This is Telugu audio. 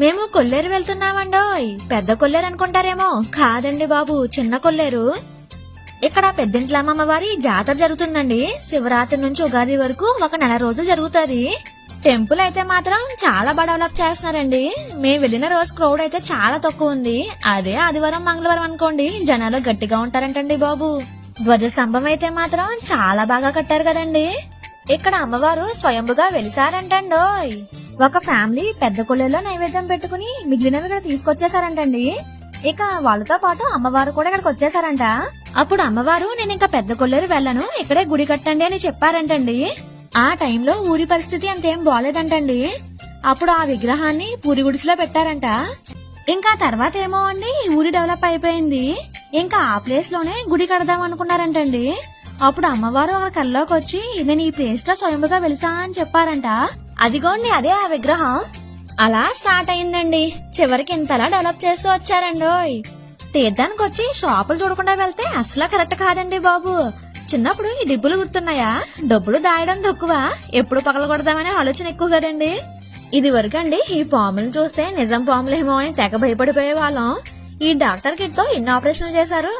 మేము కొల్లేరు వెళ్తున్నామండోయ్. పెద్ద కొల్లేరు అనుకుంటారేమో, కాదండి బాబు, చిన్న కొల్లేరు. ఇక్కడ పెద్దింట్ల అమ్మవారి జాతర జరుగుతుందండి. శివరాత్రి నుంచి ఉగాది వరకు ఒక నెల రోజులు జరుగుతుంది. టెంపుల్ అయితే మాత్రం చాలా బాగా డెవలప్ చేస్తున్నారండి. మేము వెళ్లిన రోజు క్రౌడ్ అయితే చాలా తక్కువ ఉంది. అదే ఆదివారం మంగళవారం అనుకోండి, జనాలు గట్టిగా ఉంటారంటండి బాబు. ధ్వజస్తంభం అయితే మాత్రం చాలా బాగా కట్టారు కదండి. ఇక్కడ అమ్మవారు స్వయంభుగా వెలిసారంటండోయ్. ఒక ఫ్యామిలీ పెద్ద కొల్లేరులో నైవేద్యం పెట్టుకుని మిగిలినవి ఇక్కడ తీసుకొచ్చేసారంటండి. ఇక వాళ్ళతో పాటు అమ్మవారు కూడా ఇక్కడికి వచ్చేసారంట. అప్పుడు అమ్మవారు, నేను ఇంకా పెద్ద కొల్లేరు వెళ్ళను, ఇక్కడే గుడి కట్టండి అని చెప్పారంటండి. ఆ టైంలో ఊరి పరిస్థితి అంతేం బాలేదంటండి. అప్పుడు ఆ విగ్రహాన్ని పూరి గుడిసెలో పెట్టారంట. ఇంకా తర్వాత ఏమో అండి, ఊరి డెవలప్ అయిపోయింది. ఇంకా ఆ ప్లేస్ లోనే గుడి కడదాం అనుకున్నారంటండి. అప్పుడు అమ్మవారు ఒక కల్లోకి వచ్చి, నేను ఈ ప్లేస్ లో స్వయంగా వెలిసా అని చెప్పారంట. అదిగోండి అదే ఆ విగ్రహం. అలా స్టార్ట్ అయిందండి. చివరికి ఇంతలా డెవలప్ చేస్తూ వచ్చారండోయ్. తీర్థానికి వచ్చి షాపులు చూడకుండా వెళ్తే అసలు కరెక్ట్ కాదండి బాబు. చిన్నప్పుడు ఈ డిబ్బులు గుర్తున్నాయా? డబ్బులు దాయడం తక్కువ, ఎప్పుడు పగలగొడదామనే ఆలోచన ఎక్కువ కదండి. ఇది వరకండి ఈ పాములను చూస్తే నిజం పాములేమో అని తెగ భయపడిపోయే వాళ్ళం. ఈ డాక్టర్ కిట్ తో ఎన్ని ఆపరేషన్లు చేశారు.